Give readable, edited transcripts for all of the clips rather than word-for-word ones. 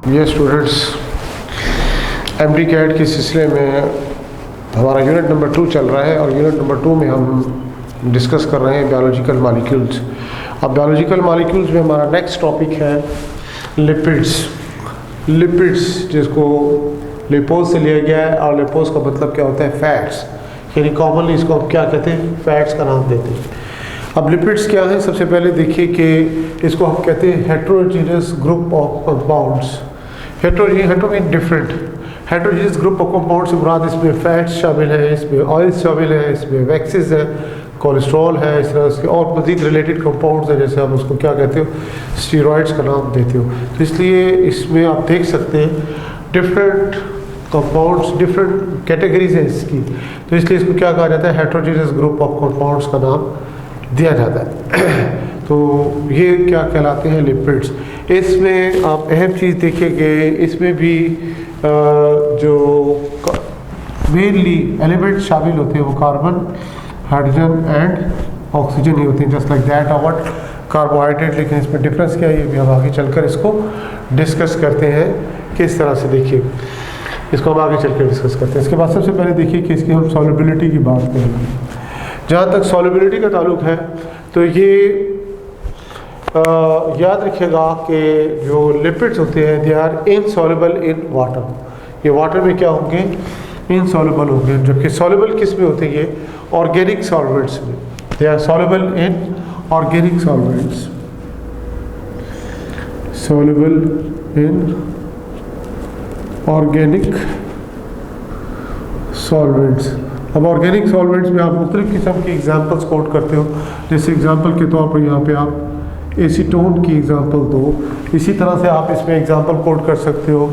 ये students MD cat के सिलसिले में हमारा यूनिट नंबर 2 चल रहा है और यूनिट नंबर 2 में हम डिस्कस कर रहे हैं बायोलॉजिकल मॉलिक्यूल्स। अब बायोलॉजिकल मॉलिक्यूल्स में हमारा नेक्स्ट टॉपिक है लिपिड्स जिसको लिपोज से लिया गया है। और लिपोज का मतलब क्या होता है? फैट्स, यानी कॉमनली इसको हम क्या कहते हैं? फैट्स का नाम देते हैं। अब लिपिड्स क्या है? सबसे पहले देखिए कि इसको हम कहते हैं heterogeneous group of compounds. Hetero mean different. Heterogeneous group of compounds से मुराद इसमें फैट्स शामिल है, इसमें ऑयल्स शामिल है, इसमें वैक्सेस है, कोलेस्ट्रॉल है, इस तरह से और मज़ीद रिलेटेड कंपाउंड्स हैं, जैसे आप उसको क्या कहते हो? स्टीरॉइड्स का नाम देते हो। तो इसलिए इसमें आप देख सकते हैं डिफरेंट कंपाउंड्स, डिफरेंट कैटेगरीज हैं इसकी, तो इसलिए इसको क्या कहा जाता है? हेट्रोजीनियस ग्रुप ऑफ कंपाउंड्स का नाम दिया जाता है। तो ये क्या कहलाते हैं? लिपिड्स। इसमें आप अहम चीज़ देखिए कि इसमें भी जो मेनली एलिमेंट्स शामिल होते हैं वो कार्बन, हाइड्रोजन एंड ऑक्सीजन ही होते हैं, जस्ट लाइक दैट और कार्बोहाइड्रेट। लेकिन इसमें डिफरेंस क्या है ये भी हम आगे चलकर इसको डिस्कस करते हैं किस तरह से। देखिए इसको हम आगे चलकर डिस्कस करते हैं। इसके बाद सबसे पहले देखिए कि इसकी हम सॉल्युबिलिटी की बात करेंगे। जहाँ तक सॉल्युबिलिटी का ताल्लुक है तो ये याद रखिएगा कि जो लिपिड्स होते हैं they are insoluble in water. ये वाटर में क्या होंगे? इनसॉल्युबल होंगे। जबकि सॉल्युबल किस में होते हैं? ये ऑर्गेनिक सॉल्वेंट्स में। They are soluble in organic solvents, soluble in organic solvents. अब ऑर्गेनिक सॉल्वेंट्स में आप मुख्तलिफ किस्म की एग्जांपल्स कोट करते हो, जैसे एग्जांपल के तौर पर यहाँ पे आप एसीटोन की एग्जांपल दो। इसी तरह से आप इसमें एग्जांपल कोट कर सकते हो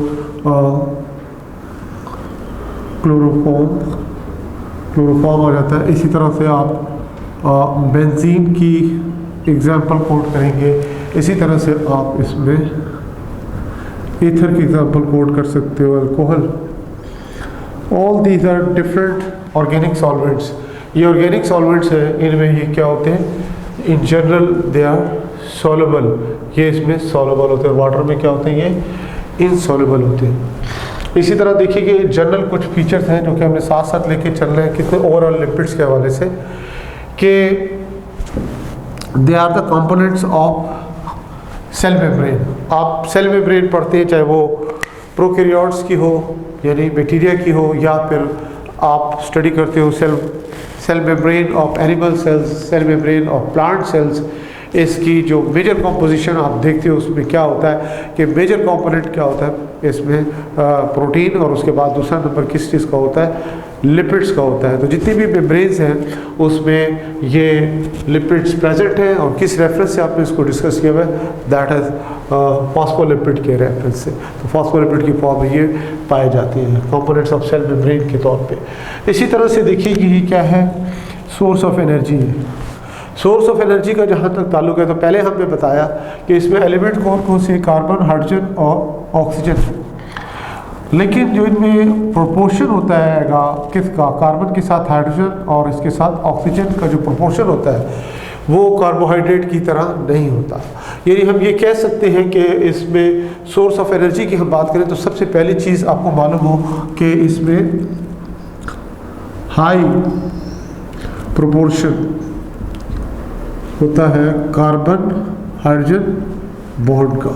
क्लोरोफॉर्म आ जाता है। इसी तरह से आप बेंजीन की एग्जांपल कोट करेंगे। इसी तरह से आप इसमें ईथर की एग्जांपल कोट कर सकते हो, alcohol. All these are different organic solvents. ये ऑर्गेनिक सॉल्वेंट्स हैं, इनमें ये क्या होते हैं? In general they are soluble. ये इसमें सॉल्युबल होते हैं। वाटर में क्या होते हैं? ये इनसॉल्युबल होते हैं। इसी तरह देखिए कि जनरल कुछ फीचर्स हैं जो कि हमने साथ साथ लेके चल रहे हैं कितने ओवरऑल लिपिड्स के हवाले से, कि they are the components of cell membrane. आप सेल मेम्ब्रेन पढ़ते हैं, चाहे वो प्रोकैरियोट्स की हो यानी बैक्टीरिया की हो, या फिर आप स्टडी करते हो cell membrane of animal cells, cell membrane of plant cells. इसकी जो मेजर कंपोजिशन आप देखते हो उसमें क्या होता है कि मेजर कंपोनेंट क्या होता है इसमें? प्रोटीन, और उसके बाद दूसरा नंबर किस चीज़ का होता है? लिपिड्स का होता है। तो जितनी भी मेम्ब्रेन्स हैं उसमें ये लिपिड्स प्रेजेंट हैं। और किस रेफरेंस से आपने इसको डिस्कस किया हुआ है? दैट इज फॉस्फोलिपिड के रेफरेंस से। तो फॉस्फोलिपिड की फॉर्म में ये पाए जाती हैं कंपोनेंट्स ऑफ सेल मेम्ब्रेन के तौर पे। इसी तरह से देखिए कि ये क्या है? सोर्स ऑफ एनर्जी है। सोर्स ऑफ एनर्जी का जहाँ तक ताल्लुक है तो पहले हमने बताया कि इसमें एलिमेंट कौन कौन से? कार्बन, हाइड्रोजन और ऑक्सीजन। लेकिन जो इनमें प्रोपोर्शन होता है किसका? कार्बन के साथ हाइड्रोजन और इसके साथ ऑक्सीजन का जो प्रोपोर्शन होता है वो कार्बोहाइड्रेट की तरह नहीं होता। यानी हम ये कह सकते हैं कि इसमें सोर्स ऑफ एनर्जी की हम बात करें तो सबसे पहली चीज़ आपको मालूम हो कि इसमें हाई प्रोपोर्शन होता है कार्बन हाइड्रोजन बॉन्ड का।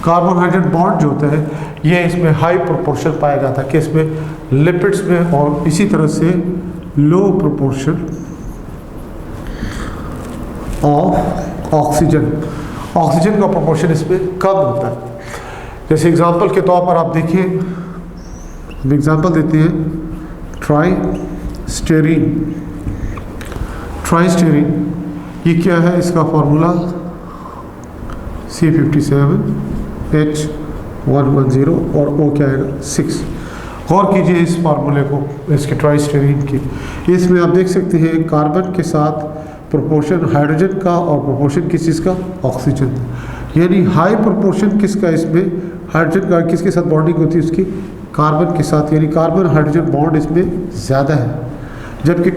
कार्बन हाइड्रोजन बॉन्ड जो होता है ये इसमें हाई प्रोपोर्शन पाया जाता है कि इसमें लिपिड्स में, और इसी तरह से लो प्रोपोर्शन ऑफ ऑक्सीजन। ऑक्सीजन का प्रोपोर्शन इसमें कम होता है। जैसे एग्जांपल के तौर पर आप देखिए, एग्जांपल देते हैं ट्राइस्टेरीन। ये क्या है? इसका फॉर्मूला C57H110 और O क्या है? 6। गौर कीजिए इस फार्मूले को, इसके ट्राइस्टेरीन की। इसमें आप देख सकते हैं कार्बन के साथ प्रोपोर्शन हाइड्रोजन का और प्रोपोर्शन किस चीज़ का? ऑक्सीजन। यानी हाई प्रोपोर्शन किसका? इसमें हाइड्रोजन का। किसके साथ बॉन्डिंग होती है उसकी? कार्बन के साथ। यानी कार्बन हाइड्रोजन बॉन्ड इसमें ज़्यादा है, जबकि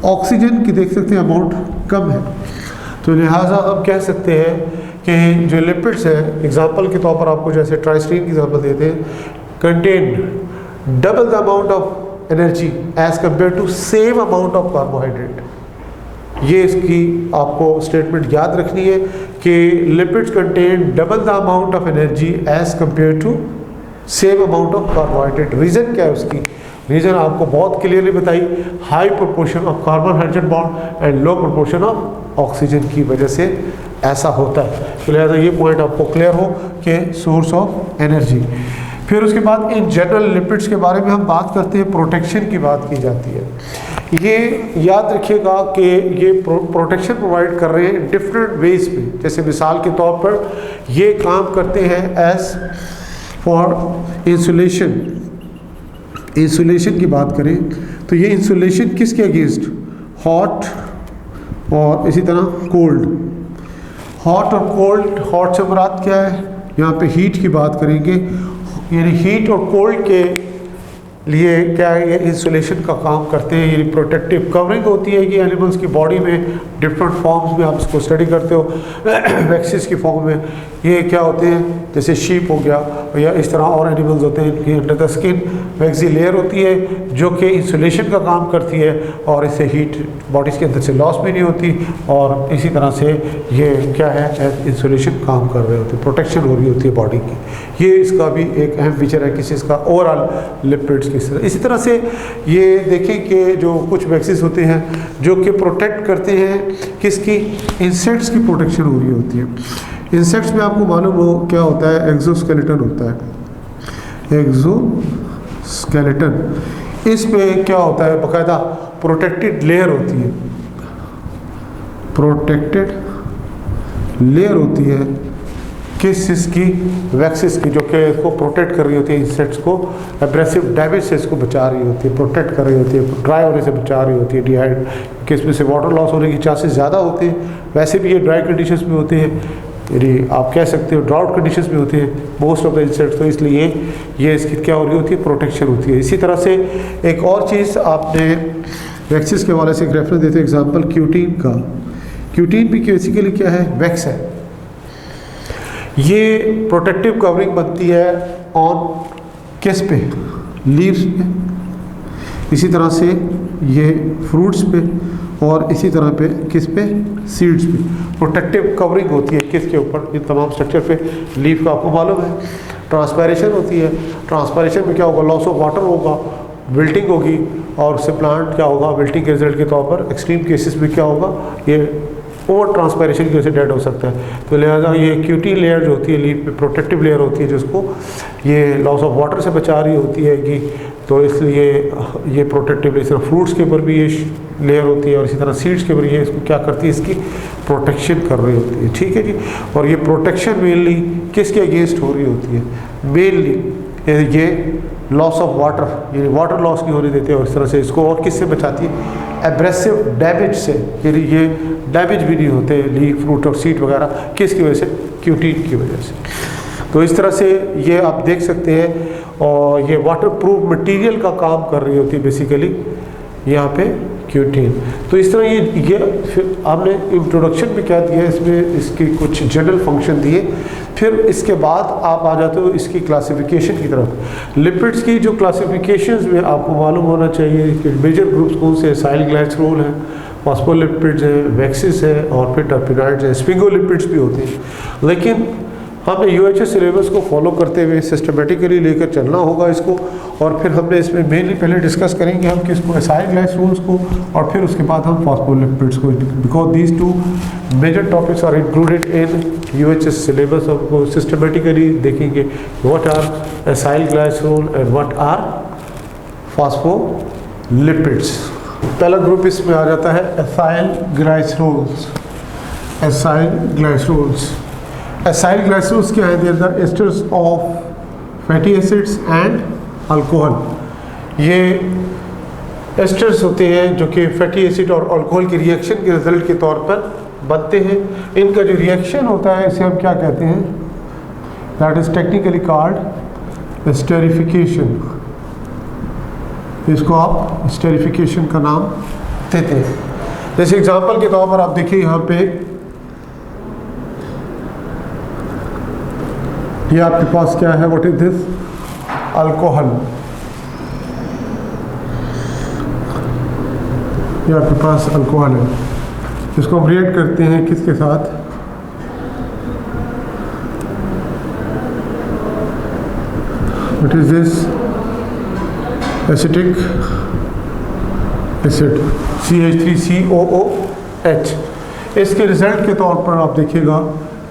ऑक्सीजन की देख सकते हैं अमाउंट कम है। तो लिहाजा हम कह सकते हैं कि जो लिपिड्स हैं, एग्जांपल के तौर पर आपको जैसे ट्राइस्टीन की एग्जांपल देते हैं, contain double the amount of energy as compare to same amount of carbohydrate. ये इसकी आपको स्टेटमेंट याद रखनी है कि lipids contain double the amount of energy as compare to same amount of carbohydrate. Reason क्या है उसकी? रीज़न आपको बहुत क्लियरली बताई, high proportion of carbon hydrogen bond and low proportion of oxygen की वजह से ऐसा होता है। तो लिहाजा ये पॉइंट आपको क्लियर हो कि सोर्स ऑफ एनर्जी। फिर उसके बाद इन जनरल लिपिड्स के बारे में हम बात करते हैं, प्रोटेक्शन की बात की जाती है। ये याद रखिएगा कि ये प्रोटेक्शन प्रोवाइड कर रहे हैं डिफरेंट वेज पे। जैसे मिसाल के तौर पर ये काम करते हैं एज फॉर इंसुलेशन। इंसुलेशन की बात करें तो ये इंसुलेशन किसके अगेंस्ट? हॉट और इसी तरह कोल्ड। हॉट और कोल्ड, हॉट से मुराद क्या है? यहाँ पे हीट की बात करेंगे, यानी हीट और कोल्ड के लिए क्या है, ये इंसुलेशन का काम करते हैं। ये प्रोटेक्टिव कवरिंग होती है कि एनिमल्स की बॉडी में डिफरेंट फॉर्म्स में आप इसको स्टडी करते हो वैक्सीज की फॉर्म में। ये क्या होते हैं, जैसे शीप हो गया या इस तरह और एनिमल्स होते हैं, इनकी under the skin waxy layer होती है जो कि इंसुलेशन का काम करती है और इससे हीट बॉडीज़ के अंदर से लॉस भी नहीं होती और इसी तरह से ये क्या है, इंसुलेशन काम कर रहे होते हैं, प्रोटेक्शन हो रही होती है बॉडी की। ये इसका भी एक अहम फीचर है किसी इसका ओवरऑल लिपिड्स की। इसी तरह से ये देखें कि जो कुछ वैक्सीज होते हैं जो कि प्रोटेक्ट करते हैं किसकी? इंसेक्ट्स की प्रोटेक्शन हो रही होती है। इंसेक्ट्स में आपको मालूम हो क्या होता है, एक्सोस्केलेटन होता है, एक्सोस्केलेटन। इस पे क्या होता है, बाकायदा प्रोटेक्टेड लेयर होती है, प्रोटेक्टेड लेयर होती है किस इसकी? वैक्सीज की, जो कि इसको प्रोटेक्ट कर रही होती है, इंसेक्ट्स को एब्रेसिव डैमेज से इसको बचा रही होती है, प्रोटेक्ट कर रही होती है, ड्राई होने से बचा रही होती है, डिहाइड कि इसमें से वाटर लॉस होने की चांसेस ज़्यादा होते हैं। वैसे भी ये ड्राई कंडीशंस में होते हैं, यानी आप कह सकते हो ड्राउट कंडीशंस में होते हैं मोस्ट ऑफ द इंसेक्ट्स, तो इसलिए ये इसकी क्या हो रही होती है, प्रोटेक्शन होती है। इसी तरह से एक और चीज़ आपने वैक्सीज के हवाले से एक रेफरेंस देते हैं, एग्जाम्पल क्यूटीन का। क्यूटीन भी बेसिकली क्या है, वैक्स है। ये प्रोटेक्टिव कवरिंग बनती है ऑन किस पे? लीव्स पे, इसी तरह से ये फ्रूट्स पे और इसी तरह पे किस पे? सीड्स पे। प्रोटेक्टिव कवरिंग होती है किसके ऊपर? इन तमाम स्ट्रक्चर पे। लीफ का आपको मालूम है ट्रांसपायरेशन होती है, ट्रांसपायरेशन में क्या होगा, लॉस ऑफ वाटर होगा, विल्टिंग होगी और उससे प्लांट क्या होगा, विल्टिंग के रिजल्ट के तौर पर एक्सट्रीम केसेस में क्या होगा, ये ओवर ट्रांसपायरेशन की वजह से डेड हो सकता है। तो लिहाजा ये क्यूटीन लेयर जो होती है लीफ पे, प्रोटेक्टिव लेयर होती है जिसको ये लॉस ऑफ वाटर से बचा रही होती है कि, तो इसलिए ये प्रोटेक्टिव लेयर सिर्फ फ्रूट्स के ऊपर भी ये लेयर होती है और इसी तरह सीड्स के ऊपर ये इसको क्या करती है, इसकी प्रोटेक्शन कर रही होती है। ठीक है जी। और ये प्रोटेक्शन मेनली किसके अगेंस्ट हो रही होती है? मेनली ये लॉस ऑफ वाटर, यानी वाटर लॉस नहीं होने देते और इस तरह से इसको और किससे बचाती है? एब्रेसिव डैमेज से, यानी ये डैमेज भी नहीं होते लीफ, फ्रूट और सीड वगैरह, किसकी वजह से? क्यूटीन की वजह से। तो इस तरह से ये आप देख सकते हैं और ये वाटर प्रूफ मटीरियल का काम कर रही होती है बेसिकली यहाँ पे क्यूटीन। तो इस तरह ये फिर आपने इंट्रोडक्शन में क्या दिया, इसमें इसकी कुछ जनरल फंक्शन दिए। फिर इसके बाद आप आ जाते हो इसकी क्लासिफिकेशन की तरफ। लिपिड्स की जो क्लासिफिकेशंस में आपको मालूम होना चाहिए कि मेजर ग्रुप्स कौन से? साइल ग्लाइसरोल है, फॉस्फोलिपिड्स है, वैक्सीज है और फिर टर्पिनॉइड्स है, स्फिंगोलिपिड्स भी होते हैं। लेकिन हमें यूएचएस सिलेबस को फॉलो करते हुए सिस्टमेटिकली लेकर चलना होगा इसको, और फिर हमने इसमें मेनली पहले डिस्कस करेंगे हम किसको? एसाइल ग्लाइसरोल्स को, और फिर उसके बाद हम फॉस्फोलिपिड्स को, because these two major topics are included in UHS syllabus. हमको सिस्टमेटिकली देखेंगे what are acyl glycerol and what are phospholipids. पहला ग्रुप इसमें आ जाता है acyl glycerols. Acyl glycerols, acyl glycerols क्या है? There are esters of fatty acids and alcohol. ये एस्टर्स होते हैं जो कि फैटी एसिड और अल्कोहल के रिएक्शन के रिजल्ट के तौर पर बनते हैं। इनका जो रिएक्शन होता है इसे हम क्या कहते हैं? That is technically called esterification. इसको आप एस्टेरिफिकेशन का नाम देते हैं। जैसे एग्जांपल के तौर पर आप देखिए यहाँ पे ये आपके पास क्या है, व्हाट इज दिस, अल्कोहल। ये आपके पास अल्कोहल है, इसको हम रिएक्ट करते हैं किसके साथ, what is this, acetic acid CH3COOH। इसके रिजल्ट के तौर पर आप देखिएगा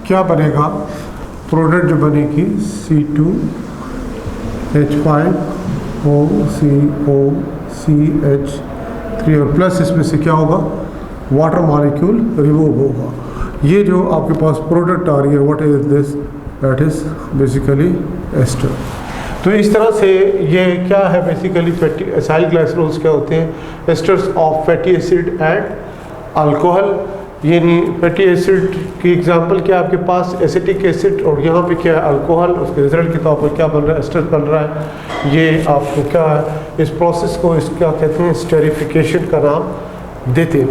क्या बनेगा, प्रोडक्ट जो बनेगी C2H5OCOCH3 और प्लस इसमें से क्या होगा, वाटर मॉलिक्यूल रिमूव होगा। ये जो आपके पास प्रोडक्ट आ रही है, what is this, that is basically ester. तो इस तरह से ये क्या है, बेसिकली फैटी एसाइल ग्लाइसरोल्स क्या होते हैं, asters of fatty acid and alcohol. यानी फैटी एसिड की एग्जांपल क्या आपके पास, एसिटिक एसिड, और यहाँ पे क्या है, अल्कोहल। उसके रिजल्ट के तौर पर क्या बन रहा है, एस्टर बन रहा है। ये आपको क्या है, इस प्रोसेस को इसका कहते हैं स्टेरिफिकेशन का नाम देते हैं।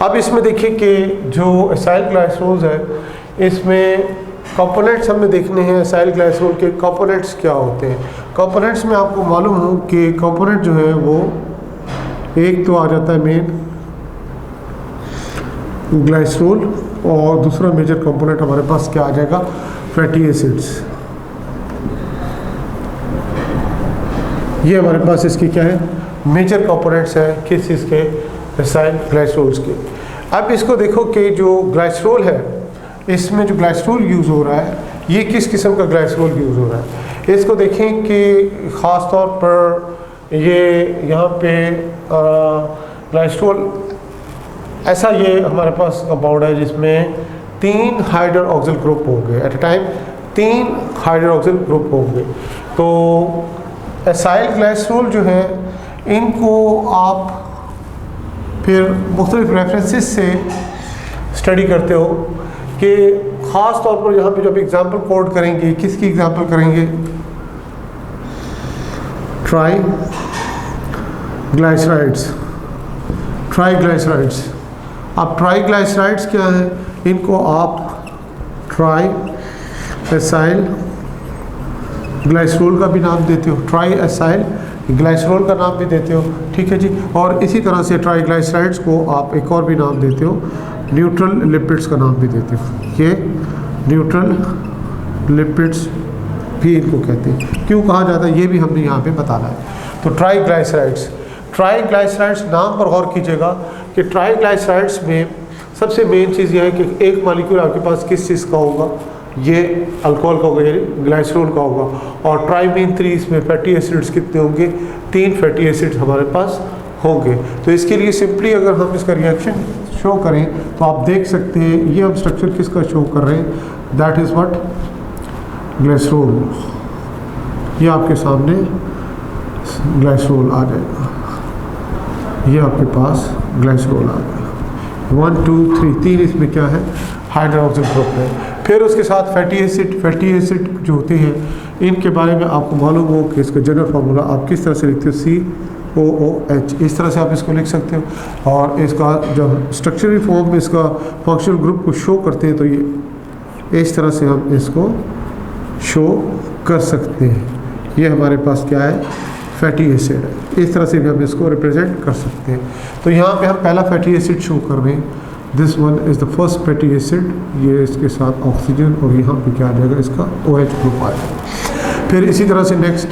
अब इसमें देखिए कि जो एसाइल ग्लाइसरोल्स है, इसमें कंपोनेंट्स हमें देखने हैं। एसाइल ग्लाइसरोल के कंपोनेंट्स क्या होते हैं, कंपोनेंट्स में आपको मालूम हो कि कंपोनेंट जो है वो एक तो आ जाता है मेन ग्लाइसरोल, और दूसरा मेजर कंपोनेंट हमारे पास क्या आ जाएगा, फैटी एसिड्स। ये हमारे पास इसके क्या है, मेजर कंपोनेंट्स हैं किस चीज़ के, एसाइल ग्लाइसरोल्स के। अब इसको देखो कि जो ग्लाइसरोल है, इसमें जो ग्लाइसरोल यूज़ हो रहा है, ये किस किस्म का ग्लाइसरोल यूज़ हो रहा है। इसको देखें कि ख़ास तौर पर ये यहाँ पे ग्लाइसरोल ऐसा, ये हमारे पास कंपाउंड है जिसमें 3 हाइड्रोक्सिल ग्रुप होंगे at a time, 3 hydroxyl group होंगे। तो एसाइल ग्लाइसरोल जो है, इनको आप फिर मुख्तलिफ रेफरेंसेस से स्टडी करते हो कि ख़ास तौर पर यहाँ पे जब एग्जांपल कोड करेंगे, किसकी एग्जांपल करेंगे, ट्राइग्लाइसराइड्स। अब ट्राइग्लाइसराइड्स क्या है, इनको आप ट्राई एसाइल ग्लाइसरोल का भी नाम देते हो, ट्राई एसाइल ग्लाइसरोल का नाम भी देते हो, ठीक है जी। और इसी तरह से ट्राइग्लाइसराइड्स को आप एक और भी नाम देते हो, न्यूट्रल लिपिड्स का नाम भी देते हो। ये न्यूट्रल लिपिड्स भी इनको कहते हैं। क्यों कहा जाता है, ये भी हमने यहाँ पे बताना है। तो ट्राइग्लाइसराइड्स नाम पर गौर कीजिएगा कि ट्राइग्लाइसराइड्स में सबसे मेन चीज़ यह है कि एक मॉलिक्यूल आपके पास किस चीज़ का होगा, ये अल्कोहल का होगा, यानी ग्लाइसरोल का होगा। और ट्राइमीन 3, इसमें फैटी एसिड्स कितने होंगे, 3 फैटी एसिड्स हमारे पास होंगे। तो इसके लिए सिंपली अगर हम इसका रिएक्शन शो करें तो आप देख सकते हैं, ये हम स्ट्रक्चर किसका शो कर रहे हैं, दैट इज़ व्हाट, ग्लाइसरोल। ये आपके सामने ग्लाइसरोल आ जाएगा, ये आपके पास ग्लाइसरोल आ गया। 1 2 3 3 इसमें क्या है, हाइड्रोक्सिल ग्रुप है। फिर उसके साथ फैटी एसिड जो होते हैं, इनके बारे में आपको मालूम हो कि इसका जनरल फार्मूला आप किस तरह से लिखते हो, COOH, इस तरह से आप इसको लिख सकते हो। और इसका जब स्ट्रक्चरल फॉर्म में इसका फंक्शनल ग्रुप को शो करते हैं तो ये इस तरह से हम इसको शो कर सकते हैं। ये हमारे पास क्या है, फैटी एसिड है। इस तरह से भी हम इसको रिप्रेजेंट कर सकते हैं। तो यहाँ पे हम पहला फैटी एसिड शो कर रहे हैं, this one is the first fatty acid. ये इसके साथ ऑक्सीजन, और यहाँ पे क्या आ जाएगा, इसका OH ग्रुप आ जाएगा। फिर इसी तरह से नेक्स्ट,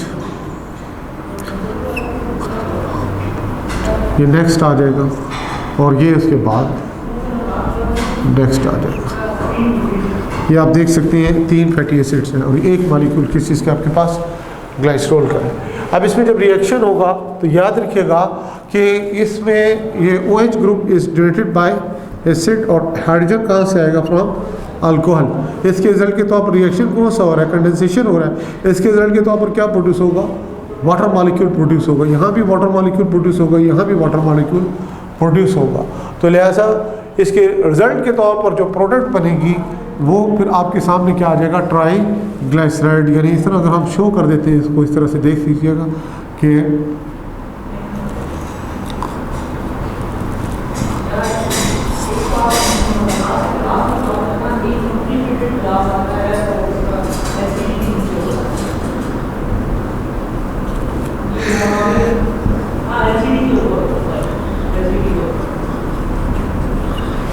ये नेक्स्ट आ जाएगा, और ये उसके बाद नेक्स्ट आ जाएगा। ये आप देख सकते हैं 3 फैटी एसिड्स हैं, और एक मॉलिक्यूल किस चीज़ का आपके पास, ग्लाइसरोल का है। अब इसमें जब रिएक्शन होगा तो याद रखिएगा कि इसमें ये OH group is generated by acid, और हाइड्रोजन कहाँ से आएगा, फ्रॉम अल्कोहल। इसके रिजल्ट के तौर पर रिएक्शन कौन सा हो रहा है, कंडेंसेशन हो रहा है। इसके रिजल्ट के तौर पर क्या प्रोड्यूस होगा, वाटर मॉलिक्यूल प्रोड्यूस होगा। यहाँ भी वाटर मॉलिक्यूल प्रोड्यूस होगा, यहाँ भी वाटर मॉलिक्यूल प्रोड्यूस होगा। तो लिहाजा इसके रिजल्ट के तौर पर जो प्रोडक्ट बनेगी वो फिर आपके सामने क्या आ जाएगा, ट्राइग्लाइसराइड। यानी इस तरह अगर हम शो कर देते हैं इसको, इस तरह से देख लीजिएगा कि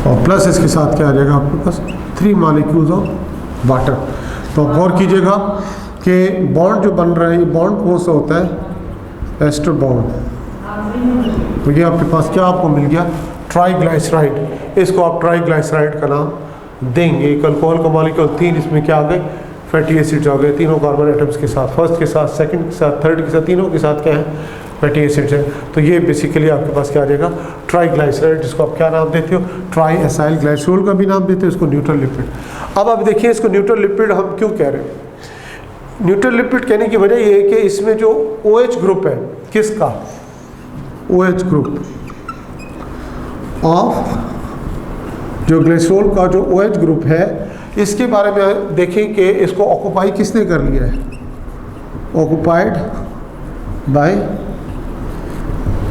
और प्लस इसके साथ क्या आ जाएगा आपके पास 3 मॉलिक्यूल्स ऑफ वाटर। तो गौर कीजिएगा कि बॉन्ड जो बन रहा है ये बॉन्ड कौन सा होता है, एस्टर बॉन्ड। तो ये आपके पास क्या आपको मिल गया, ट्राईग्लाइसराइड। इसको आप ट्राईग्लाइसराइड का नाम देंगे। एक अल्कोहल का मॉलिक्यूल 3, इसमें क्या आ गए, फैटी एसिड्स आ गए, तीनों कार्बन एटम्स के साथ, फर्स्ट के साथ, सेकंड के साथ, थर्ड के साथ, तीनों के साथ क्या है, फैटी एसिड्स है। तो ये बेसिकली आपके पास क्या आ जाएगा, ट्राईग्लाइसराइड, जिसको आप क्या नाम देते हो, ट्राई एसाइल ग्लाइसरॉल का भी नाम देते हो, इसको न्यूट्रल लिपिड। अब आप देखिए इसको न्यूट्रल लिपिड हम क्यों कह रहे हैं। न्यूट्रल लिपिड कहने की वजह ये है कि इसमें जो OH ग्रुप है, किसका, OH ग्रुप ऑफ जो ग्लिसरॉल का जो OH ग्रुप है, इसके बारे में देखें कि इसको ऑक्यूपाई किसने कर लिया है, occupied by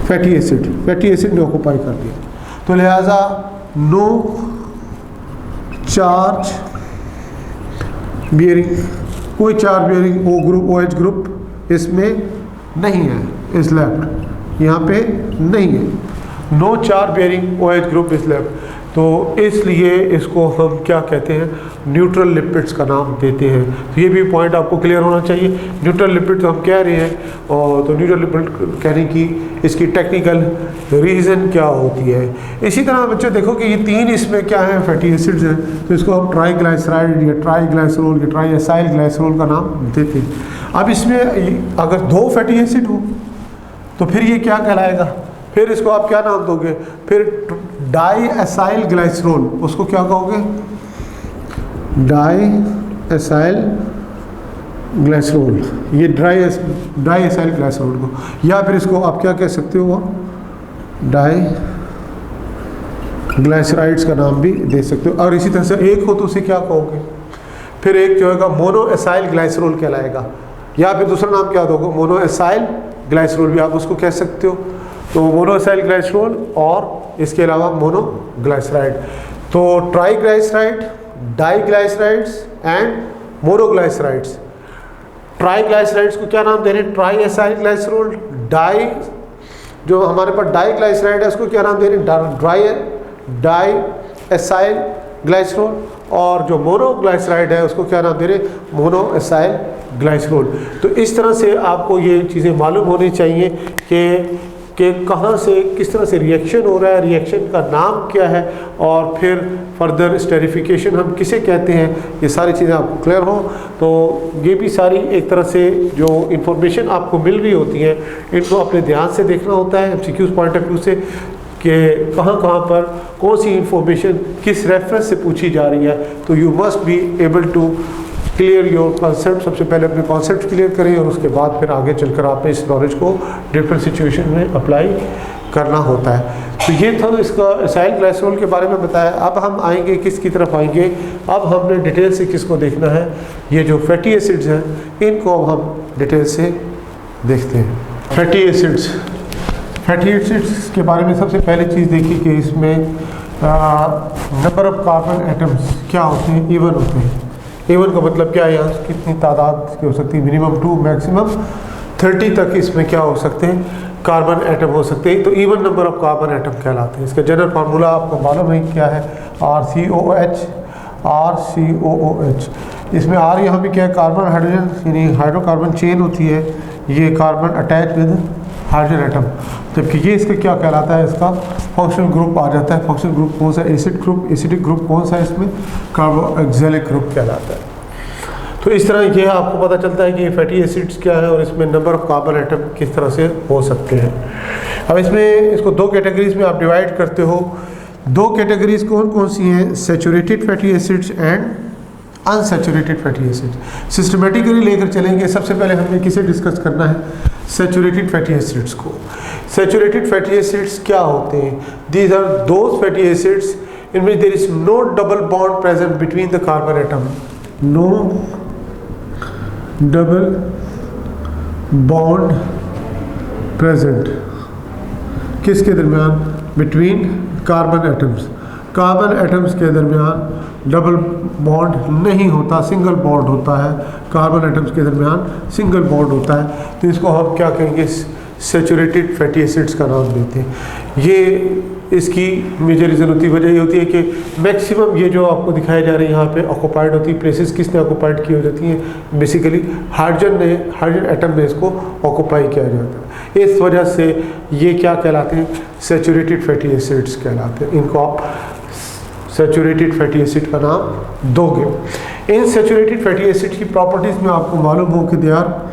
fatty acid, fatty acid ने ऑक्यूपाई कर लिया। तो लिहाजा नो चार्ज बियरिंग, कोई charge bearing O group, OH group इसमें नहीं है, इस लेफ्ट यहाँ पे नहीं है, no charge bearing OH group is left. तो इसलिए इसको हम क्या कहते हैं, न्यूट्रल लिपिड्स का नाम देते हैं। तो ये भी पॉइंट आपको क्लियर होना चाहिए। न्यूट्रल लिपिड्स हम कह रहे हैं, और तो न्यूट्रल लिपिड कहने की इसकी टेक्निकल रीज़न क्या होती है। इसी तरह बच्चे देखो कि ये 3 इसमें क्या है, फैटी एसिड्स हैं, तो इसको हम ट्राईग्लाइसराइड या ट्राईग्लाइसरॉल या ट्राई एसाइल ग्लाइसरॉल का नाम देते हैं। अब इसमें अगर 2 फैटी एसिड हो तो फिर ये क्या कहलाएगा, फिर इसको आप क्या नाम दोगे, फिर डाई एसाइल ग्लाइसरॉल, उसको क्या कहोगे, डाई एसाइल ग्लाइसरॉल, ये डाई एसाइल ग्लाइसरॉल को, या फिर इसको आप क्या कह सकते हो, डाई ग्लाइसराइड्स का नाम भी दे सकते हो। और इसी तरह से एक हो तो उसे क्या कहोगे, फिर एक जो है मोनो एसाइल ग्लाइसरॉल कहलाएगा, या फिर दूसरा नाम क्या दोगे, मोनो एसाइल ग्लाइसरॉल भी आप उसको कह सकते हो। तो मोनो एसाइल ग्लाइसरॉल और इसके अलावा मोनो ग्लाइसराइड। तो ट्राईग्लाइसराइड, डाईग्लाइसराइड्स एंड मोनोग्लाइसराइड्स। ट्राईग्लाइसराइड्स को क्या नाम दे रहे हैं, ट्राई एसाइल ग्लाइसरॉल। डाई जो हमारे पास डाईग्लाइसराइड है उसको क्या नाम दे रहे हैं, डाई एसाइल ग्लाइसरॉल। और जो मोनोग्लाइसराइड है उसको क्या नाम दे रहे हैं, मोनो एसाइल ग्लाइसरॉल। तो इस तरह से आपको ये चीज़ें मालूम होनी चाहिए कि कहाँ से किस तरह से रिएक्शन हो रहा है, रिएक्शन का नाम क्या है, और फिर फर्दर स्टेरिफिकेशन हम किसे कहते हैं, ये सारी चीज़ें आपको क्लियर हो। तो ये भी सारी एक तरह से जो इन्फॉर्मेशन आपको मिल रही होती है, इनको अपने ध्यान से देखना होता है MCQs पॉइंट ऑफ व्यू से, कि कहाँ पर कौन सी इन्फॉर्मेशन किस रेफरेंस से पूछी जा रही है। तो you must be able to clear your concept. सबसे पहले अपने कॉन्सेप्ट क्लियर करें और उसके बाद फिर आगे चलकर आपने इस नॉलेज को डिफरेंट सिचुएशन में अप्लाई करना होता है। तो ये था इसका एसाइल ग्लाइसरॉल के बारे में बताया। अब हम आएंगे किसकी तरफ आएंगे, अब हमने डिटेल से किसको देखना है, ये जो फैटी एसिड्स हैं इनको अब हम डिटेल से देखते हैं। फैटी एसिड्स, फैटी एसिड्स के बारे में सबसे पहले चीज़ देखी कि इसमें नंबर ऑफ कार्बन एटम्स क्या होते हैं, इवन होते हैं। इवन का मतलब क्या है, यहाँ कितनी तादाद की हो सकती है, मिनिमम 2 मैक्सिमम 30 तक इसमें क्या हो सकते हैं, कार्बन एटम हो सकते हैं। तो even number of carbon atom कहलाते हैं। इसका जनरल फार्मूला आपको मालूम है क्या है, RCOOH, RCOOH। इसमें R यहाँ पे क्या है, कार्बन हाइड्रोजन यानी हाइड्रोकार्बन चेन होती है, ये carbon attach with hydrogen atom. जबकि ये इसका क्या कहलाता है, इसका फंक्शनल ग्रुप आ जाता है। फंक्शनल ग्रुप कौन सा, एसिड ग्रुप, एसिडिक ग्रुप कौन सा है इसमें, कार्बोक्सिलिक ग्रुप कहलाता है। तो इस तरह ये आपको पता चलता है कि फैटी एसिड्स क्या है और इसमें नंबर ऑफ कार्बन एटम किस तरह से हो सकते हैं। अब इसमें इसको 2 कैटेगरीज में आप डिवाइड करते हो। 2 कैटेगरीज कौन कौन सी हैं, saturated fatty acids and unsaturated fatty acids. Systematically लेकर चलेंगे। सबसे पहले हमें किसे डिस्कस करना है, सैचुरेटेड फैटी एसिड्स को। सैचुरेटेड फैटी एसिड्स क्या होते हैं, these are those fatty acids in which there is no double bond present between the carbon atom, no double bond present किसके दरमियान, between carbon atoms. Carbon atoms के दरमियान double bond नहीं होता, single bond होता है। कार्बन एटम्स के दरमियान सिंगल बॉन्ड होता है। तो इसको हम क्या कहेंगे, सैचुरेटेड फैटी एसिड्स का नाम देते हैं। ये इसकी मेजर रीज़न होती है, वजह ये होती है कि मैक्सिमम ये जो आपको दिखाई जा रही है यहाँ पे ऑक्यूपाइड होती है प्लेसेस किसने ऑक्यूपाइड की हो जाती हैं, बेसिकली हाइड्रोजन एटम ने इसको ऑक्यूपाई किया जाता है। इस वजह से ये क्या कहलाते हैं, सैचुरेटेड फैटी एसिड्स कहलाते हैं। इनको आप सैचुरेटेड फैटी एसिड का नाम दोगे। इन सैचुरेटेड फैटी एसिड की प्रॉपर्टीज़ में आपको मालूम हो कि they are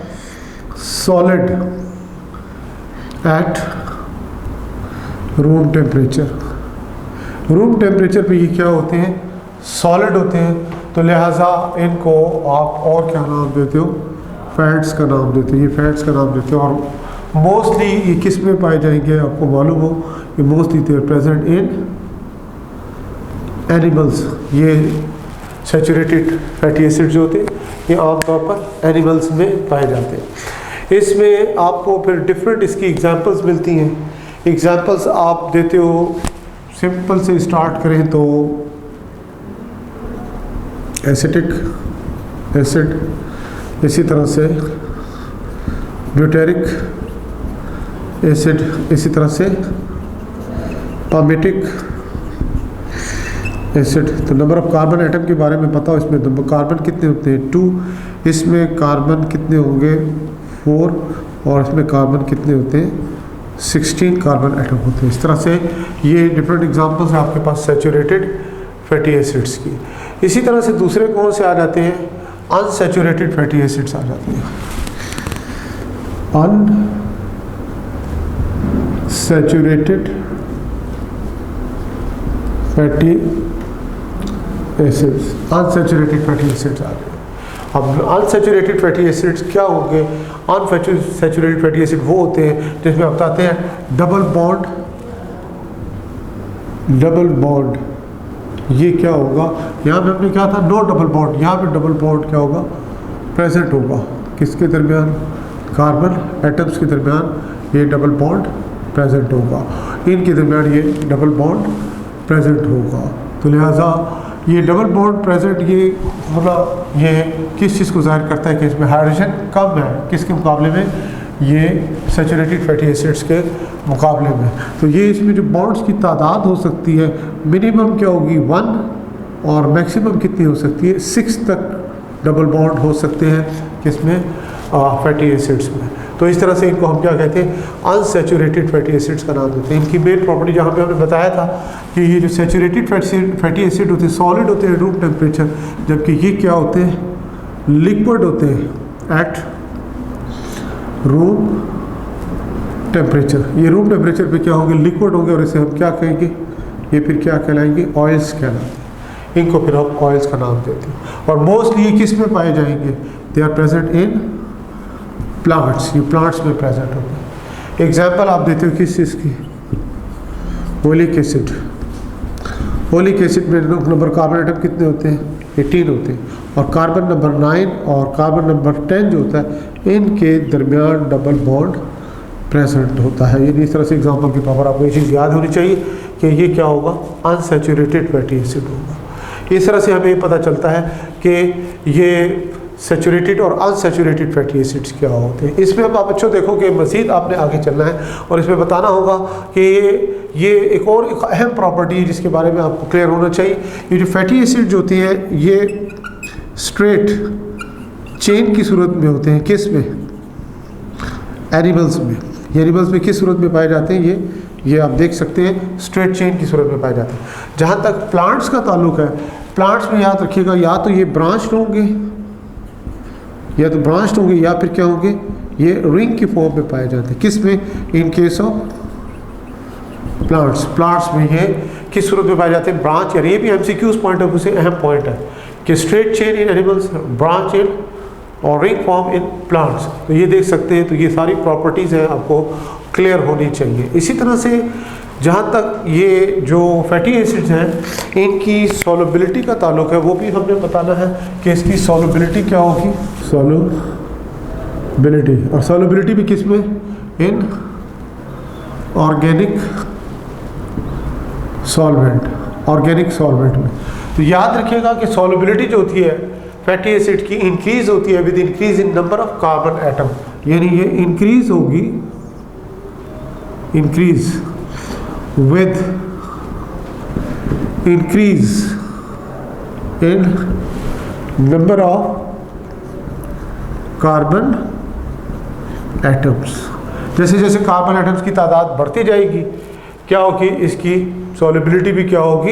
solid at room temperature. Room temperature पे ये क्या होते हैं, सॉलिड होते हैं, तो लिहाजा इनको आप और क्या नाम देते हो, फैट्स का नाम देते हो। ये फैट्स का नाम देते हो। और मोस्टली ये किस में पाए जाएंगे, आपको मालूम हो कि mostly they are present in animals. ये सैचुरेटेड फैटी एसिड जो होते हैं ये आमतौर पर एनिमल्स में पाए जाते हैं। इसमें आपको फिर डिफरेंट इसकी एग्जांपल्स मिलती हैं। एग्जांपल्स आप देते हो, सिंपल से स्टार्ट करें तो एसिटिक एसिड, इसी तरह से ब्यूटेरिक एसिड, इसी तरह से पामेटिक एसिड। तो नंबर ऑफ कार्बन एटम के बारे में पता हो, इसमें कार्बन कितने होते हैं 2, इसमें कार्बन कितने होंगे 4, और इसमें कार्बन कितने होते हैं 16 कार्बन एटम होते हैं। इस तरह से ये डिफरेंट एग्जांपल्स हैं आपके पास सैचुरेटेड फैटी एसिड्स की। इसी तरह से दूसरे कौन से आ जाते हैं, अनसैचुरेटेड फैटी एसिड्स आ जाते हैं। Unsaturated fatty acids, unsaturated fatty acids आ गए। अब अनसैचुरेटेड फैटी एसिड्स क्या होंगे, अनसैचुरेटेड फैटी एसिड वो होते हैं जिसमें आप बताते हैं डबल बॉन्ड। ये क्या होगा, यहाँ पे हमने क्या था, नो डबल बॉन्ड, यहाँ पे डबल बॉन्ड क्या होगा, प्रेजेंट होगा। किसके दरमियान, कार्बन एटम्स के दरमियान ये डबल बॉन्ड प्रेजेंट होगा, इनके दरमियान ये डबल बॉन्ड प्रेजेंट होगा। तो लिहाजा ये डबल बॉन्ड प्रेजेंट ये होना, ये किस चीज़ को जाहिर करता है कि इसमें हाइड्रोजन कम है किसके मुकाबले में, ये सैचुरेटेड फैटी एसिड्स के मुकाबले में। तो ये इसमें जो बॉन्ड्स की तादाद हो सकती है मिनिमम क्या होगी 1, और मैक्सिमम कितनी हो सकती है 6 तक डबल बॉन्ड हो सकते हैं किसमें, फैटी एसिड्स में। तो इस तरह से इनको हम क्या कहते हैं, अनसैचुरेटेड फैटी एसिड्स का नाम देते हैं। इनकी मेन प्रॉपर्टी जहाँ पे हमने बताया था कि ये जो सैचुरेटेड फैटी एसिड होते हैं सॉलिड होते हैं रूम टेम्परेचर, जबकि ये क्या होते हैं, लिक्विड होते हैं एट रूम टेम्परेचर। ये रूम टेम्परेचर पे क्या होंगे, लिक्विड होंगे, और इसे हम क्या कहेंगे, ये फिर क्या कहलाएंगे, ऑयल्स कहलाएंगे। इनको फिर हम ऑयल्स का नाम देते हैं। और मोस्टली ये किस में पाए जाएंगे, they are present in plants, ये प्लांट्स में प्रेजेंट होते हैं। एग्जाम्पल आप देते हो किस चीज़ की, ओलिक एसिड। ओलिक एसिड में नंबर कार्बन एटम कितने होते हैं, 18 होते हैं, और कार्बन नंबर 9 और कार्बन नंबर 10 जो होता है इनके दरमियान डबल बॉन्ड प्रेजेंट होता है। ये इस तरह से एग्जाम्पल की पावर आपको ये चीज़ याद होनी चाहिए कि ये क्या होगा, अनसैचुरेटेड फैटी एसिड होगा। इस तरह से हमें ये पता चलता है कि ये सैचुरेटेड और अनसैचुरेटेड फैटी एसिड्स क्या होते हैं। इसमें अब आप बच्चों देखो कि मज़ीद आपने आगे चलना है और इसमें बताना होगा कि ये एक और एक अहम प्रॉपर्टी है जिसके बारे में आपको क्लियर होना चाहिए। ये जो फैटी एसिड जो होती है ये स्ट्रेट चेन की सूरत में होते हैं, किस में, एनिमल्स में। ये एनिमल्स में किस सूरत में पाए जाते हैं, ये आप देख सकते हैं स्ट्रेट चेन की सूरत में पाए जाते हैं। जहाँ तक प्लांट्स का ताल्लुक है, प्लांट्स में याद रखिएगा या तो ये ब्रांच होंगे, या तो ब्रांच होंगे, या फिर क्या होंगे, ये रिंग की फॉर्म में पाए जाते हैं। किस में, इन केस ऑफ प्लांट्स में ये किस सूरत में पाए जाते हैं, ब्रांच। यार ये भी एमसीक्यूज पॉइंट ऑफ व्यू से अहम पॉइंट है कि straight chain in animals, branch इन और रिंग फॉर्म इन प्लांट्स। तो ये देख सकते हैं, तो ये सारी प्रॉपर्टीज़ हैं आपको क्लियर होनी चाहिए। इसी तरह से जहाँ तक ये जो फैटी एसिड्स हैं इनकी सॉल्युबिलिटी का ताल्लुक है, वो भी हमने बताना है कि इसकी सॉल्युबिलिटी क्या होगी, सॉल्युबिलिटी। और सॉल्युबिलिटी भी किस में, इन ऑर्गेनिक सॉल्वेंट में। तो याद रखिएगा कि सॉल्युबिलिटी जो होती है फैटी एसिड की इंक्रीज होती है with increase in number of carbon atom, यानी ये इंक्रीज होगी, increase with increase in number of carbon atoms. जैसे जैसे कार्बन एटम्स की तादाद बढ़ती जाएगी क्या होगी, इसकी सॉल्युबिलिटी भी क्या होगी,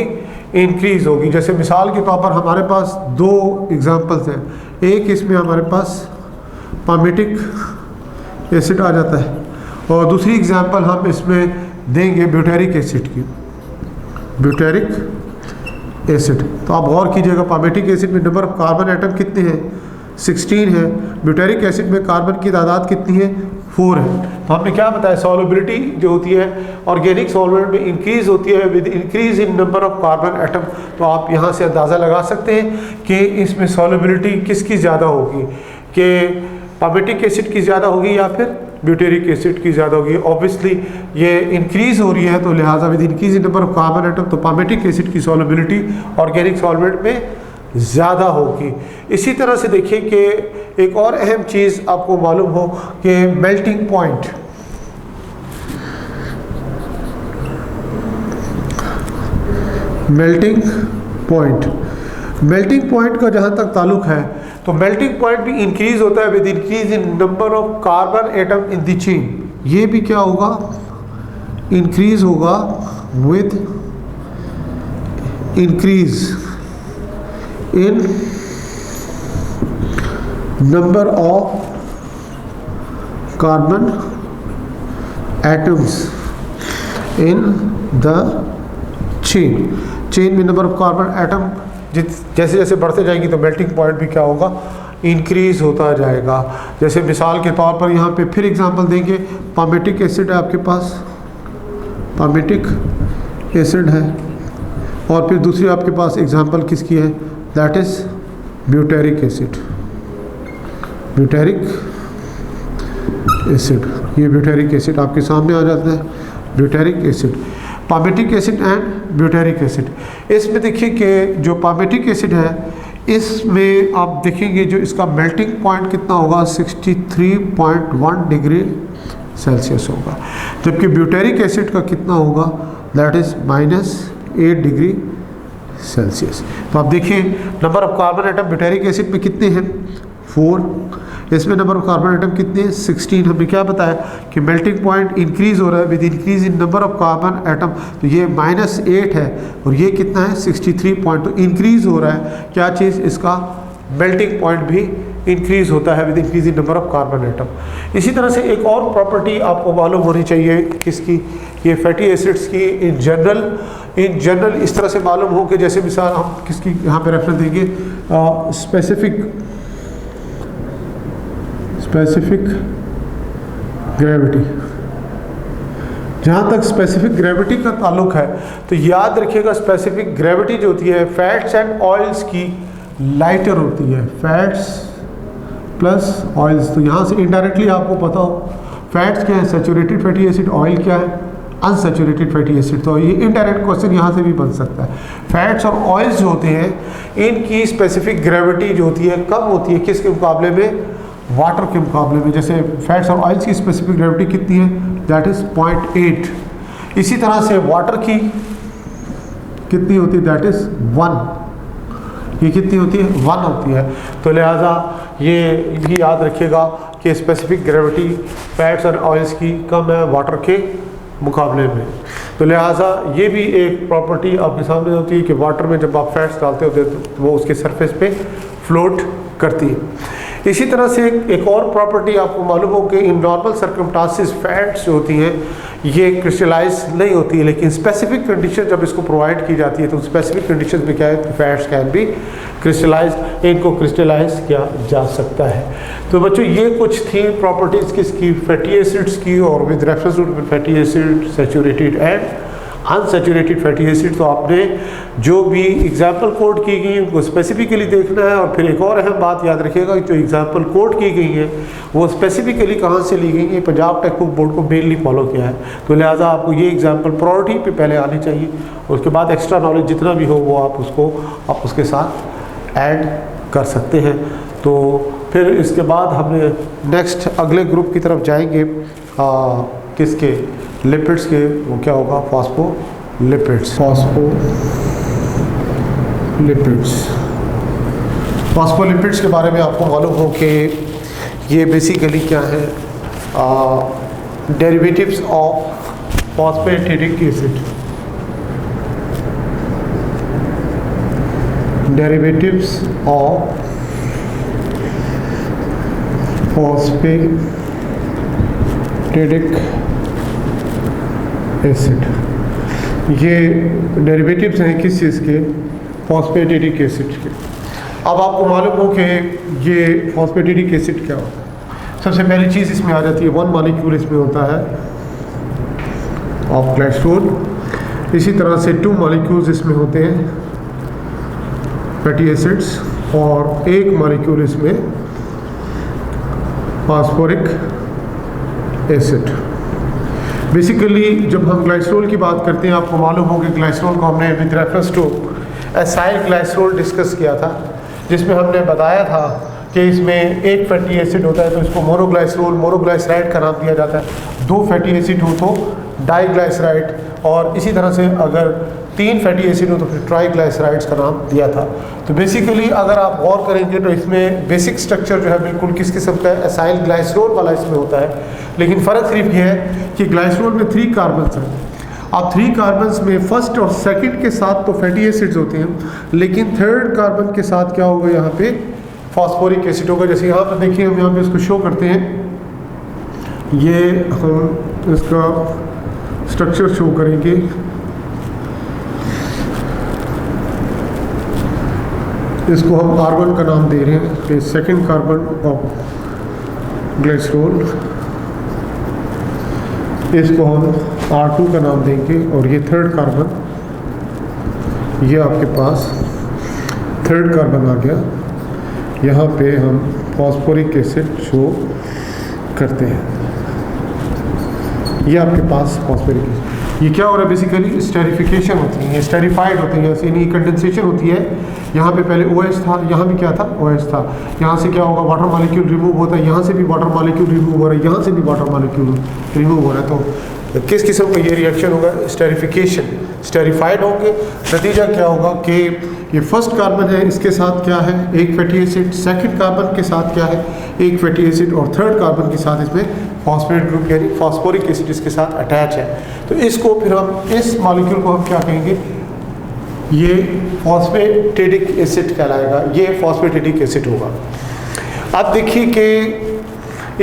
इंक्रीज होगी। जैसे मिसाल के तौर पर हमारे पास दो एग्जांपल्स हैं, एक इसमें हमारे पास पामेटिक एसिड आ जाता है और दूसरी एग्जांपल हम इसमें देंगे ब्यूटेरिक एसिड की, ब्यूटेरिक एसिड। तो आप गौर कीजिएगा, पामेटिक एसिड में नंबर ऑफ कार्बन एटम कितने हैं, 16 है। ब्यूटेरिक एसिड में कार्बन की तादाद कितनी है, 4 है। तो हमने क्या बताया, सॉल्युबिलिटी जो होती है ऑर्गेनिक सॉल्वेंट में इंक्रीज होती है with increase in number of carbon atom. तो आप यहाँ से अंदाज़ा लगा सकते हैं कि इसमें सॉल्युबिलिटी किसकी ज़्यादा होगी, कि पामेटिक एसिड की ज़्यादा होगी या फिर ब्यूटेरिक एसिड की ज़्यादा होगी। ऑब्वियसली ये इंक्रीज हो रही है तो लिहाजा with increase in number of carbon atom तो पामेटिक एसिड की सॉल्युबिलिटी ऑर्गेनिक सॉल्वेंट में ज़्यादा होगी। इसी तरह से देखिए कि एक और अहम चीज़ आपको मालूम हो कि मेल्टिंग पॉइंट, मेल्टिंग पॉइंट का जहाँ तक ताल्लुक है तो मेल्टिंग पॉइंट भी इंक्रीज होता है with increase in number of carbon atom in the chain. ये भी क्या होगा, इंक्रीज होगा with increase in number of carbon atoms in the chain में नंबर ऑफ कार्बन एटम जैसे जैसे बढ़ते जाएंगी तो मेल्टिंग पॉइंट भी क्या होगा, इंक्रीज होता जाएगा। जैसे मिसाल के तौर पर यहाँ पे फिर एग्जांपल देंगे, पामेटिक एसिड है आपके पास, पामेटिक एसिड है और फिर दूसरी आपके पास एग्जांपल किसकी है, that is butyric acid, butyric acid. ये ब्यूटेरिक एसिड आपके सामने आ जाता है, butyric acid, palmitic acid and butyric acid. इसमें देखिए कि जो पामेटिक एसिड है इसमें आप देखेंगे जो इसका मेल्टिंग पॉइंट कितना होगा, 63.1 डिग्री सेल्सियस होगा, जबकि ब्यूटेरिक एसिड का कितना होगा, दैट इज -8 डिग्री सेल्सियस। तो आप देखिए number of carbon atom butyric acid में कितने हैं, 4, इसमें नंबर ऑफ कार्बन एटम कितने हैं, 16। हमने क्या बताया कि मेल्टिंग पॉइंट इंक्रीज हो रहा है with increase in number of carbon atom. तो ये -8 है और ये कितना है, 63 पॉइंट। तो इंक्रीज हो रहा है क्या चीज़, इसका मेल्टिंग पॉइंट भी इंक्रीज होता है with increase in number of carbon atom. इसी तरह से एक और प्रॉपर्टी आपको मालूम होनी चाहिए किसकी, ये फैटी एसिड्स की इन जनरल इस तरह से मालूम हो कि जैसे मिसाल हम किसकी यहाँ पे रेफरेंस देंगे, स्पेसिफिक ग्रेविटी। जहाँ तक स्पेसिफिक ग्रेविटी का ताल्लुक है तो याद रखिएगा स्पेसिफिक ग्रेविटी जो होती है फैट्स एंड ऑयल्स की लाइटर होती है, फैट्स प्लस ऑयल्स। तो यहाँ से इनडायरेक्टली आपको पता हो फैट्स क्या है, सैचुरेटेड फैटी एसिड, ऑयल क्या है, अनसैचुरेटेड फैटी एसिड। तो ये इनडायरेक्ट क्वेश्चन यहाँ से भी बन सकता है। फैट्स और ऑयल्स जो होते हैं इनकी स्पेसिफिक ग्रेविटी जो होती है कम होती है किसके मुकाबले में, वाटर के मुकाबले में। जैसे फैट्स और ऑयल्स की स्पेसिफिक ग्रेविटी कितनी है, दैट इज 0.8। इसी तरह से वाटर की कितनी होती है, दैट इज 1। ये कितनी होती है, 1 होती है। तो लिहाजा ये भी याद रखिएगा कि स्पेसिफिक ग्रेविटी फैट्स और ऑयल्स की कम है वाटर के मुकाबले में। तो लिहाजा ये भी एक प्रॉपर्टी आपके सामने होती है कि वाटर में जब आप फैट्स डालते होते तो वो उसके सरफेस पे फ्लोट करती है। इसी तरह से एक और प्रॉपर्टी आपको मालूम हो कि इन नॉर्मल सर्कमस्टांसेस फैट्स जो होती हैं ये क्रिस्टलाइज नहीं होती है, लेकिन स्पेसिफिक कंडीशन जब इसको प्रोवाइड की जाती है तो स्पेसिफिक कंडीशन में क्या है, फैट्स कैन बी क्रिस्टलाइज, इनको क्रिस्टलाइज किया जा सकता है। तो बच्चों ये कुछ थी प्रॉपर्टीज़ किसकी, फैटी एसिड्स की, और with reference to fatty acid, saturated and unsaturated fatty acid. तो आपने जो भी एग्जाम्पल कोड की गई उनको स्पेसिफिकली देखना है। और फिर एक और अहम बात याद रखिएगा कि जो एग्जाम्पल कोड की गई है वो स्पेसिफिकली कहाँ से ली गई है, पंजाब टेक्निकल बोर्ड को मेनली फॉलो किया है। तो लिहाजा आपको ये एग्जाम्पल प्रायोरिटी पे पहले आनी चाहिए, उसके बाद एक्स्ट्रा नॉलेज जितना भी हो वो आप उसके साथ ऐड कर सकते हैं। तो फिर इसके बाद हमने नेक्स्ट अगले ग्रुप की तरफ जाएंगे किसके, लिपिड्स के, वो क्या होगा, फॉस्फोलिपिड्स। फॉस्फोलिपिड्स के बारे में आपको मालूम हो कि ये बेसिकली क्या है, derivatives of phosphatidic acid. Derivatives of phosphatidic acid, ये डेरिवेटिव्स हैं किस चीज़ के, फॉस्फेटिडिक एसिड के। अब आपको मालूम हो कि ये फॉस्फेटिडिक एसिड क्या होता है। सबसे पहली चीज़ इसमें आ जाती है, वन मॉलिक्यूल इसमें होता है ऑफ ग्लाइसरोल। इसी तरह से टू मॉलिक्यूल्स इसमें होते हैं फैटी एसिड्स, और एक मॉलिक्यूल इसमें फास्फोरिक एसिड। बेसिकली जब हम ग्लाइसरोल की बात करते हैं, आपको मालूम हो कि ग्लाइसरोल को हमने with reference to acyl glycerol discuss किया था, जिसमें हमने बताया था कि इसमें एक फैटी एसिड होता है तो इसको मोनोग्लाइसरोल, मोनोग्लाइसराइड का नाम दिया जाता है। दो फैटी एसिड हो तो डाईग्लाइसराइड, और इसी तरह से अगर तीन फैटी एसिड हो तो फिर ट्राईग्लाइसराइड्स का नाम दिया था। तो बेसिकली अगर आप गौर करेंगे तो इसमें बेसिक स्ट्रक्चर जो है बिल्कुल किस किस्म का है, एसाइल ग्लाइसरोल वाला इसमें होता है। लेकिन फ़र्क सिर्फ ये है कि ग्लाइसरोल में 3 कार्बन्स हैं। अब 3 कार्बन्स में फर्स्ट और सेकंड के साथ तो फैटी एसिड्स होते हैं, लेकिन थर्ड कार्बन के साथ क्या होगा, यहाँ पे फॉस्फोरिक एसिड होगा। जैसे यहाँ पर देखिए, हम यहाँ पे इसको शो करते हैं, ये हम इसका स्ट्रक्चर शो करेंगे। इसको हम R1 का नाम दे रहे हैं कि सेकंड कार्बन ऑफ ग्लाइसरोल, इसको हम R2 का नाम देंगे, और ये थर्ड कार्बन, ये आपके पास थर्ड कार्बन आ गया। यहाँ पे हम फॉस्फोरिक एसिड शो करते हैं, ये आपके पास फॉस्फोरिक एसिड। ये क्या हो रहा है, बेसिकली स्टेरिफिकेशन होती है, स्टेरिफाइड होती है, यानी कंडेंसेशन होती है। यहाँ पे पहले OH था, यहाँ भी क्या था, OH था। यहाँ से क्या होगा, वाटर मॉलिक्यूल रिमूव होता है, यहाँ से भी वाटर मॉलिक्यूल रिमूव हो रहा है, यहाँ से भी वाटर मॉलिक्यूल रिमूव हो रहा है। तो किस किस्म का ये रिएक्शन होगा, स्टेरिफिकेशन, स्टेरिफाइड होंगे। नतीजा क्या होगा कि ये फर्स्ट कार्बन है, इसके साथ क्या है, एक फैटी एसिड, सेकंड कार्बन के साथ क्या है, एक फैटी एसिड, और थर्ड कार्बन के साथ इसमें फॉस्फेट ग्रुप यानी फॉस्फोरिक एसिड इसके साथ अटैच है। तो इसको फिर हम, इस मॉलिक्यूल को हम क्या कहेंगे, ये फॉस्फेटिडिक एसिड कहलाएगा, ये फॉस्फेटिडिक एसिड होगा। अब देखिए कि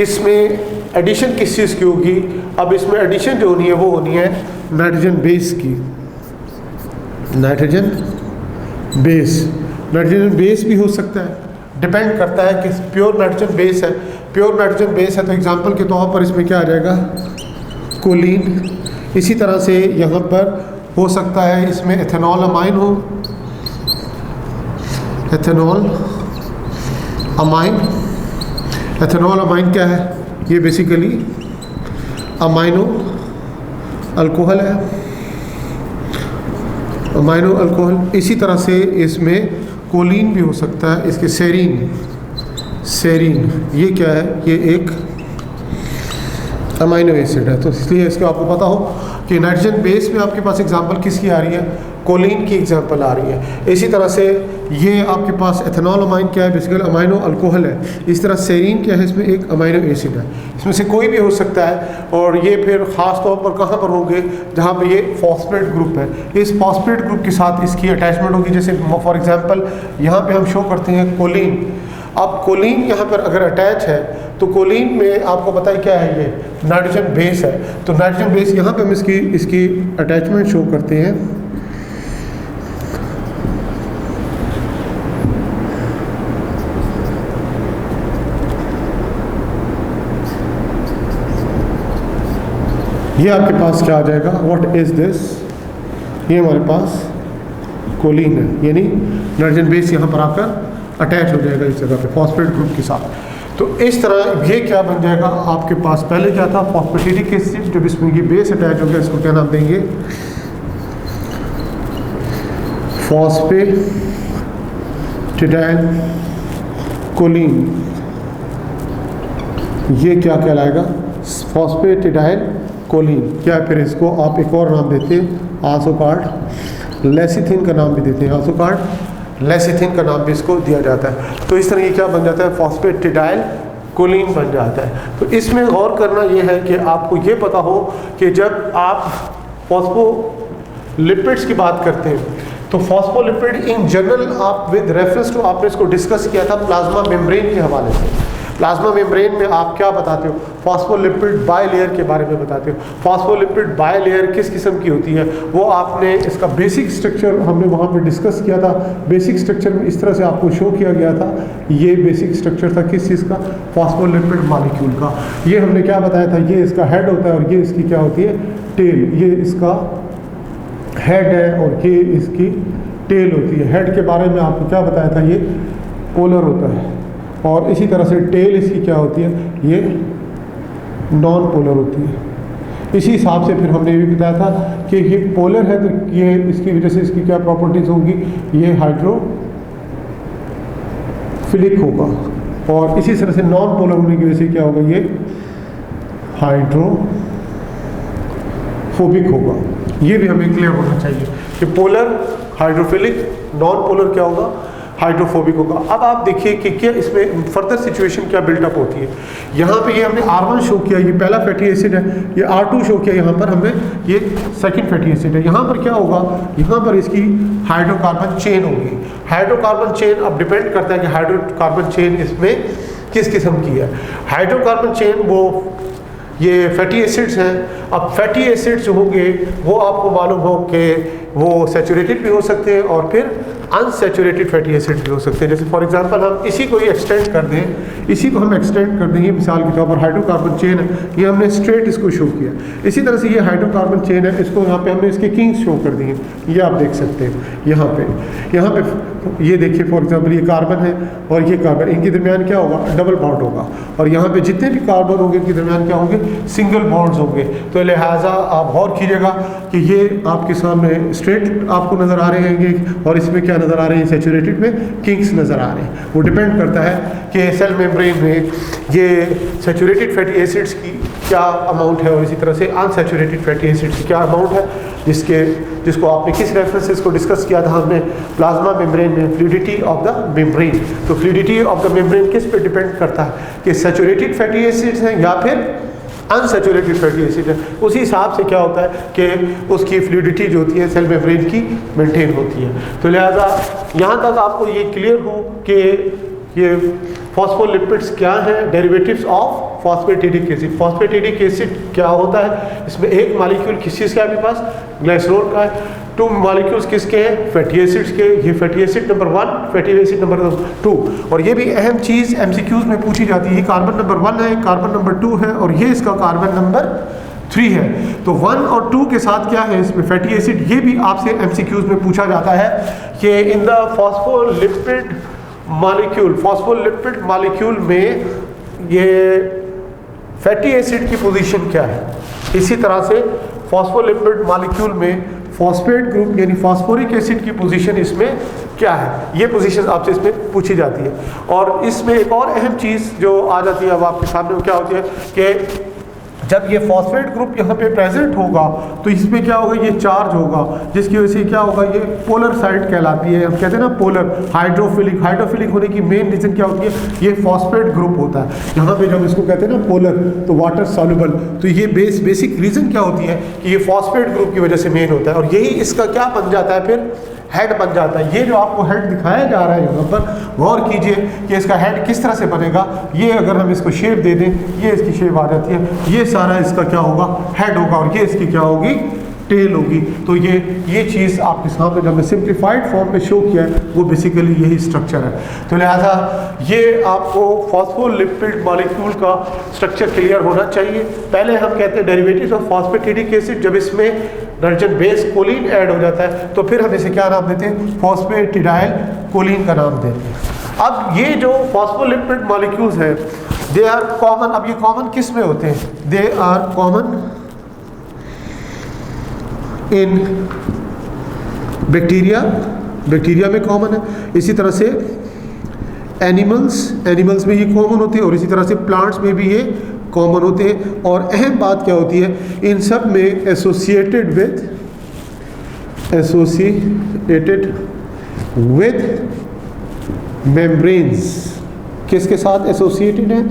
इसमें एडिशन किस चीज़ की होगी। अब इसमें एडिशन जो होनी है वो होनी है नाइट्रोजन बेस की, नाइट्रोजन बेस भी हो सकता है, डिपेंड करता है कि प्योर नाइट्रोजन बेस है। प्योर नाइट्रोजन बेस है तो एग्जांपल के तौर पर इसमें क्या आ जाएगा, कोलिन। इसी तरह से यहाँ पर हो सकता है इसमें एथेनॉल अमाइन हो, एथेनॉल अमाइन क्या है, ये बेसिकली अमाइनो अल्कोहल है, अमाइनो अल्कोहल। इसी तरह से इसमें कोलिन भी हो सकता है, इसके सेरीन ये क्या है, ये एक अमाइनो एसिड है। तो इसलिए इसको आपको पता हो कि नाइट्रोजन बेस में आपके पास एग्जांपल किसकी आ रही है, कोलिन की एग्जांपल आ रही है। इसी तरह से ये आपके पास एथेनॉल अमाइन क्या है, बेसिकली अमाइनो अल्कोहल है। इस तरह सेरीन क्या है, इसमें एक अमाइनो एसिड है। इसमें से कोई भी हो सकता है, और ये फिर ख़ास तौर पर कहाँ पर होंगे, जहाँ पे ये फॉस्फेट ग्रुप है। इस फॉस्फेट ग्रुप के साथ इसकी अटैचमेंट होगी। जैसे फॉर एग्जांपल यहाँ पे हम शो करते हैं कोलिन। अब कोलिन यहाँ पर अगर अटैच है तो कोलिन में आपको पता है क्या है, ये नाइट्रोजन बेस है। तो नाइट्रोजन बेस यहाँ पे हम इसकी अटैचमेंट शो करते हैं। ये आपके पास क्या आ जाएगा, व्हाट इज दिस, ये हमारे पास कोलिन है, यानी नाइट्रोजन बेस यहाँ पर आकर अटैच हो जाएगा इस जगह पे फॉस्फेट ग्रुप के साथ। तो इस तरह ये क्या बन जाएगा आपके पास, पहले क्या था फॉस्फेटिडिक एसिड, जब इसमें ये बेस अटैच हो गया इसको क्या नाम देंगे, फॉस्फेटिडाइल कोलिन। ये क्या कहलाएगा, फॉस्फेटिडाइल कोलिन, क्या फिर इसको आप एक और नाम देते हैं आसोकार्ड लेसिथिन का नाम भी देते हैं, आसोकार्ड लेसिथिन का नाम भी इसको दिया जाता है। तो इस तरह ये क्या बन जाता है, फॉस्फेटिडाइल कोलिन बन जाता है। तो इसमें गौर करना ये है कि आपको ये पता हो कि जब आप फॉस्फोलिपिड्स की बात करते हैं तो फॉस्फोलिपिड इन जनरल आप विद रेफरेंस टू, आपने इसको डिस्कस किया था प्लाज्मा मेम्ब्रेन के हवाले से। प्लाज्मा मेम्ब्रेन में आप क्या बताते हो, फॉस्फोलिपिड बायलेयर के बारे में बताते हो। फॉस्फोलिपिड बायलेयर किस किस्म की होती है वो आपने इसका बेसिक स्ट्रक्चर हमने वहाँ पे डिस्कस किया था। बेसिक स्ट्रक्चर में इस तरह से आपको शो किया गया था, ये बेसिक स्ट्रक्चर था किस चीज़ का, फॉस्फोलिपिड मॉलिक्यूल का। ये हमने क्या बताया था, ये इसका हेड होता है और ये इसकी क्या होती है, टेल। ये इसका हेड है और ये इसकी टेल होती है। हेड के बारे में आपको क्या बताया था, ये पोलर होता है और इसी तरह से टेल इसकी क्या होती है, ये नॉन पोलर होती है। इसी हिसाब से फिर हमने ये भी बताया था कि ये पोलर है तो ये इसकी वजह से इसकी क्या प्रॉपर्टीज होंगी, ये हाइड्रोफिलिक होगा और इसी तरह से नॉन पोलर होने की वजह से क्या होगा, ये हाइड्रोफोबिक होगा। ये भी हमें क्लियर होना चाहिए कि पोलर हाइड्रोफिलिक, नॉन पोलर क्या होगा, हाइड्रोफोबिक होगा। अब आप देखिए कि क्या इसमें फर्दर सिचुएशन क्या बिल्डअप होती है। यहाँ पे ये हमने R1 शो किया, ये पहला फैटी एसिड है, ये R2 शो किया, यहाँ पर हमने ये सेकंड फैटी एसिड है। यहाँ पर क्या होगा, यहाँ पर इसकी हाइड्रोकार्बन चेन होगी। हाइड्रोकार्बन चेन अब डिपेंड करता है कि हाइड्रोकार्बन चेन इसमें किस किस्म की है। हाइड्रोकार्बन चेन वो ये फैटी एसिड्स हैं। अब फैटी एसिड्स जो होंगे वो आपको मालूम हो कि वो सैचुरेटेड भी हो सकते हैं और फिर अनसैचुरेटेड फैटी एसिड्स भी हो सकते हैं। जैसे फॉर एग्जांपल हम इसी को ही एक्सटेंड कर दें, इसी को हम एक्सटेंड कर देंगे, मिसाल के तौर पर हाइड्रोकार्बन चेन है, ये हमने स्ट्रेट इसको शो किया। इसी तरह से ये हाइड्रोकार्बन चेन है, इसको यहाँ पे हमने इसके किंग्स शो कर दिए, ये आप देख सकते हैं। यहाँ पे ये देखिए फॉर एग्जाम्पल ये कार्बन है और ये कार्बन, इनके दरमियान क्या होगा, डबल बॉन्ड होगा और यहाँ पे जितने भी कार्बन होंगे इनके दरमियान क्या होंगे, सिंगल बॉन्ड्स होंगे। तो लिहाजा आप गौर कीजिएगा कि ये आपके सामने स्ट्रेट आपको नज़र आ रहे हैं और इसमें क्या नज़र आ रहे हैं, सैचुरेटेड में किंग्स नज़र आ रहे हैं। वो डिपेंड करता है कि सेल मेम्ब्रेन में ये सैचुरेटेड फैटी एसिड्स की क्या अमाउंट है और इसी तरह से अनसैचुरेटेड फैटी एसिड्स की क्या अमाउंट है, जिसको आपने किस रेफरेंस को डिस्कस किया था हमने, प्लाज्मा मेम्ब्रेन में फ्लूइडिटी ऑफ द मेम्ब्रेन। तो फ्लूइडिटी ऑफ द मेम्ब्रेन किस पे डिपेंड करता है कि सैचुरेटेड फैटी एसिड्स हैं या फिर अनसैचुरेटेड फैटी एसिड है। उसी हिसाब से क्या होता है कि उसकी फ्लूइडिटी जो होती है सेल मेम्ब्रेन की मेंटेन होती है। तो लिहाजा यहाँ तक आपको ये क्लियर हो कि ये फॉस्फोलिपिड्स क्या हैं, derivatives of phosphatidic acid. Phosphatidic acid क्या होता है, इसमें एक मॉलिक्यूल किस चीज़ का है आपके पास, ग्लाइसरोल का है। 2 मॉलिक्यूल्स किसके हैं, फैटी एसिड्स के। ये fatty acid number 1, fatty acid number 2। और ये भी अहम चीज़ MCQs में पूछी जाती है, ये कार्बन नंबर 1 है, कार्बन नंबर 2 है और ये इसका कार्बन नंबर 3 है। तो 1 और 2 के साथ क्या है इसमें फैटी एसिड, ये भी आपसे MCQs में पूछा जाता है कि इन द फॉस्फोलिपिड मॉलिक्यूल में ये फैटी एसिड की पोजीशन क्या है। इसी तरह से फॉस्फोलिपिड मॉलिक्यूल में फॉस्फेट ग्रुप यानी फॉस्फोरिक एसिड की पोजीशन इसमें क्या है, ये पोजीशन आपसे इसमें पूछी जाती है। और इसमें एक और अहम चीज़ जो आ जाती है अब आपके सामने, वो क्या होती है कि जब ये फॉस्फेट ग्रुप यहाँ पे प्रेजेंट होगा तो इसमें क्या होगा, ये चार्ज होगा, जिसकी वजह से क्या होगा, ये पोलर साइड कहलाती है। हम कहते हैं ना पोलर, हाइड्रोफिलिक होने की मेन रीज़न क्या होती है, ये फॉस्फेट ग्रुप होता है। यहाँ पे जब इसको कहते हैं ना पोलर, तो वाटर सॉल्युबल, तो ये बेसिक रीज़न क्या होती है कि ये फॉस्फेट ग्रुप की वजह से मेन होता है और यही इसका क्या बन जाता है, फिर हेड बन जाता है। ये जो आपको हेड दिखाया जा रहा है यहाँ पर, गौर कीजिए कि इसका हेड किस तरह से बनेगा। ये अगर हम इसको शेप दे दें, ये इसकी शेप आ जाती है, ये सारा इसका क्या होगा, हेड होगा और ये इसकी क्या होगी, टेल होगी। तो ये चीज़ आपके सामने जब मैं सिंप्लीफाइड फॉर्म में शो किया है वो बेसिकली यही स्ट्रक्चर है। तो लिहाजा ये आपको फॉस्फोलिपिड मॉलिक्यूल का स्ट्रक्चर क्लियर होना चाहिए। पहले हम कहते हैं डेरिवेटिव्स ऑफ फॉस्फेटिडिक एसिड, जब इसमें नाइट्रोजन बेस कोलिन ऐड हो जाता है तो फिर हम इसे क्या नाम देते हैं, फॉस्फेटिडाइल कोलिन का नाम देते हैं। अब ये जो फॉस्फोलिपिड मॉलिक्यूल्स हैं दे आर कॉमन। अब ये कॉमन किस में होते हैं, they are common in bacteria में कॉमन है। इसी तरह से एनिमल्स में ये कॉमन होते हैं और इसी तरह से प्लांट्स में भी ये कॉमन होते हैं। और अहम बात क्या होती है, इन सब में एसोसिएटेड विद मेम्ब्रेन्स, किसके साथ एसोसिएटेड है,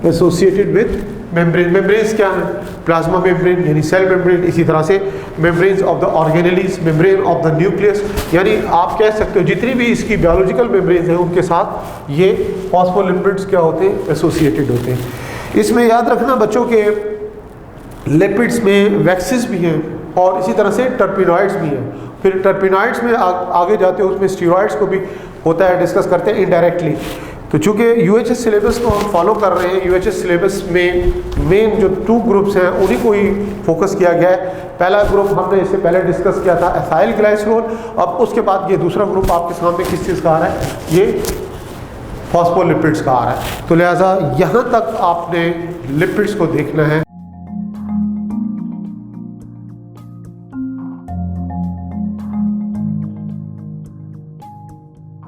एसोसिएटेड विद मेम्ब्रेन। मेम्ब्रेन्स क्या है, प्लाज्मा मेम्ब्रेन यानी सेल मेम्ब्रेन, इसी तरह से membranes of the organelles, membrane of the nucleus, यानी आप कह सकते हो जितनी भी इसकी बायोलॉजिकल मेम्ब्रेन्स हैं उनके साथ ये फॉस्फोलिपिड्स क्या होते हैं, एसोसिएटेड होते हैं। इसमें याद रखना बच्चों के लिपिड्स में वैक्सेस भी हैं और इसी तरह से टर्पिनॉइड्स भी हैं। फिर टर्पिनॉइड्स में आगे जाते हो उसमें स्टीरॉइड्स को भी होता है, डिस्कस करते हैं इनडायरेक्टली। तो चूँकि यूएचएस सिलेबस को हम फॉलो कर रहे हैं, यूएचएस सिलेबस में मेन जो 2 ग्रुप्स हैं उन्हीं को ही फोकस किया गया है। पहला ग्रुप हमने इससे पहले डिस्कस किया था एसाइल ग्लाइसरोल, अब उसके बाद ये दूसरा ग्रुप आपके सामने किस चीज़ का आ रहा है, ये फॉस्फोलिपिड्स का आ रहा है। तो लिहाजा यहाँ तक आपने लिपिड्स को देखना है।